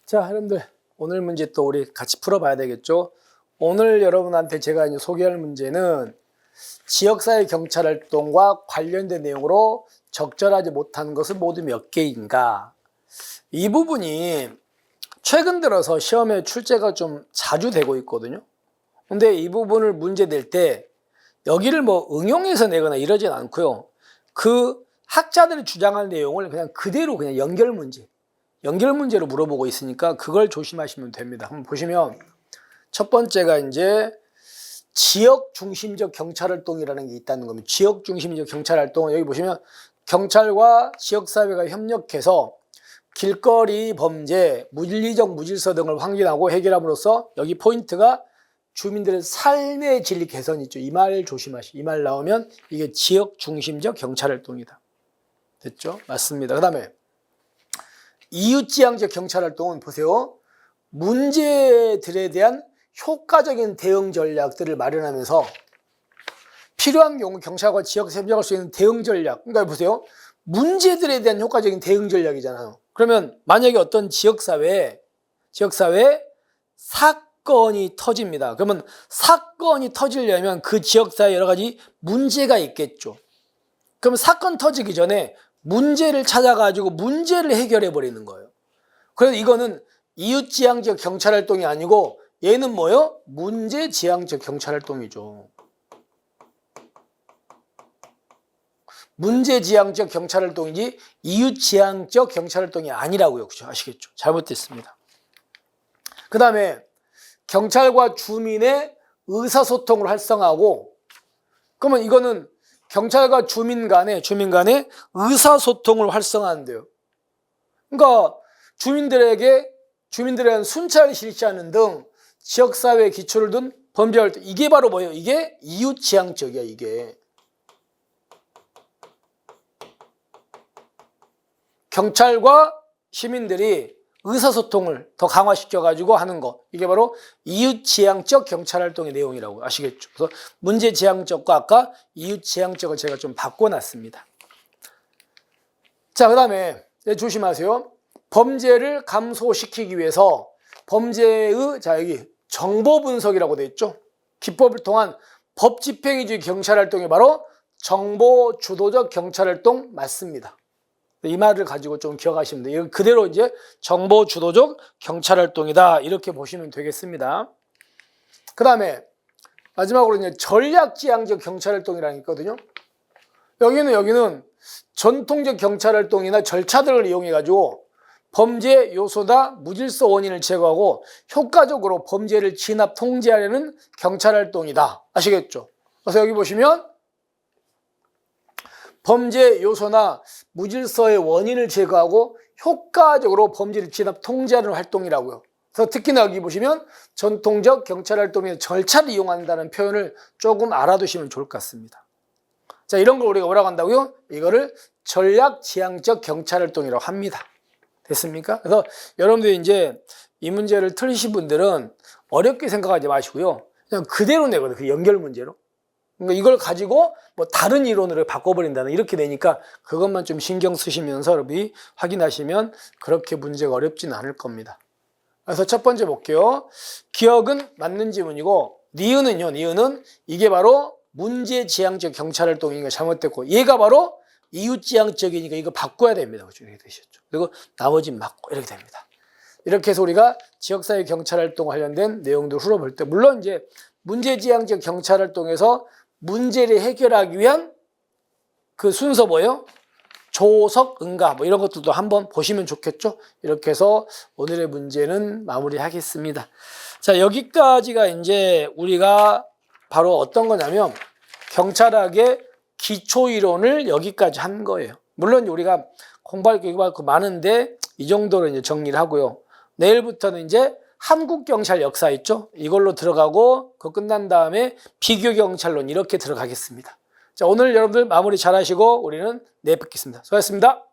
자, 여러분들 오늘 문제 또 우리 같이 풀어봐야 되겠죠. 오늘 여러분한테 제가 이제 소개할 문제는 지역사회 경찰활동과 관련된 내용으로 적절하지 못한 것은 모두 몇 개인가. 이 부분이 최근 들어서 시험에 출제가 좀 자주 되고 있거든요. 근데 이 부분을 문제 낼 때 여기를 뭐 응용해서 내거나 이러진 않고요. 그 학자들이 주장할 내용을 그냥 그대로 그냥 연결 문제로 물어보고 있으니까 그걸 조심하시면 됩니다. 한번 보시면 첫 번째가 이제 지역 중심적 경찰활동이라는 게 있다는 겁니다. 지역 중심적 경찰활동은 여기 보시면 경찰과 지역사회가 협력해서 길거리 범죄, 물리적 무질서 등을 확인하고 해결함으로써 여기 포인트가 주민들의 삶의 질 개선 있죠. 이 말 조심하시고 이 말 나오면 이게 지역 중심적 경찰활동이다. 됐죠? 맞습니다. 그 다음에 이웃지향적 경찰활동은 보세요. 문제들에 대한 효과적인 대응 전략들을 마련하면서 필요한 경우 경찰과 지역에서 협력할 수 있는 대응 전략. 그러니까 보세요. 문제들에 대한 효과적인 대응 전략이잖아요. 그러면 만약에 어떤 지역사회에 사건이 터집니다. 그러면 사건이 터지려면 그 지역사회에 여러 가지 문제가 있겠죠. 그러면 사건 터지기 전에 문제를 찾아가지고 문제를 해결해 버리는 거예요. 그래서 이거는 이웃지향적 경찰활동이 아니고 얘는 뭐예요? 문제지향적 경찰활동이죠. 문제지향적 경찰활동이지 이웃지향적 경찰활동이 아니라고요. 그렇죠? 아시겠죠? 잘못됐습니다. 그 다음에 경찰과 주민의 의사소통을 활성화하고, 그러면 이거는 경찰과 주민 간의 의사소통을 활성화한대요. 그러니까 주민들에 대한 순찰을 실시하는 등 지역사회의 기초를 둔 범죄활동. 이게 바로 뭐예요? 이게 이웃지향적이야, 이게. 경찰과 시민들이 의사소통을 더 강화시켜가지고 하는 거. 이게 바로 이웃지향적 경찰활동의 내용이라고 아시겠죠? 그래서 문제지향적과 아까 이웃지향적을 제가 좀 바꿔놨습니다. 자, 그 다음에 조심하세요. 범죄를 감소시키기 위해서 범죄의, 자, 여기 정보 분석이라고 되어 있죠? 기법을 통한 법 집행위주의 경찰활동이 바로 정보 주도적 경찰활동 맞습니다. 이 말을 가지고 좀 기억하시면 돼요. 이건 그대로 이제 정보 주도적 경찰활동이다. 이렇게 보시면 되겠습니다. 그 다음에 마지막으로 이제 전략지향적 경찰활동이라는 게 있거든요. 여기는 전통적 경찰활동이나 절차들을 이용해가지고 범죄 요소나 무질서 원인을 제거하고 효과적으로 범죄를 진압, 통제하려는 경찰활동이다. 아시겠죠? 그래서 여기 보시면 범죄 요소나 무질서의 원인을 제거하고 효과적으로 범죄를 진압, 통제하는 활동이라고요. 그래서 특히나 여기 보시면 전통적 경찰활동의 절차를 이용한다는 표현을 조금 알아두시면 좋을 것 같습니다. 자, 이런 걸 우리가 뭐라고 한다고요? 이거를 전략지향적 경찰활동이라고 합니다. 됐습니까? 그래서 여러분들이 이제 이 문제를 틀리신 분들은 어렵게 생각하지 마시고요. 그냥 그대로 내거든요. 그 연결 문제로. 그러니까 이걸 가지고 뭐 다른 이론으로 바꿔버린다는 이렇게 되니까 그것만 좀 신경 쓰시면서 여러분이 확인하시면 그렇게 문제가 어렵지는 않을 겁니다. 그래서 첫 번째 볼게요. 기억은 맞는 지문이고 니은은 이게 바로 문제지향적 경찰활동이니까 잘못됐고 얘가 바로 이웃지향적이니까 이거 바꿔야 됩니다. 이렇게 되셨죠. 그리고 나머지는 맞고 이렇게 됩니다. 이렇게 해서 우리가 지역사회 경찰활동 관련된 내용들 풀어볼 때 물론 이제 문제지향적 경찰활동에서 문제를 해결하기 위한 그 순서 뭐예요? 조석, 응가 뭐 이런 것들도 한번 보시면 좋겠죠? 이렇게 해서 오늘의 문제는 마무리하겠습니다. 자, 여기까지가 이제 우리가 바로 어떤 거냐면 경찰학의 기초이론을 여기까지 한 거예요. 물론 우리가 공부할 게 많은데 이 정도로 이제 정리를 하고요. 내일부터는 이제 한국경찰 역사 있죠? 이걸로 들어가고 그거 끝난 다음에 비교경찰론 이렇게 들어가겠습니다. 자, 오늘 여러분들 마무리 잘 하시고 우리는 내일 뵙겠습니다. 수고하셨습니다.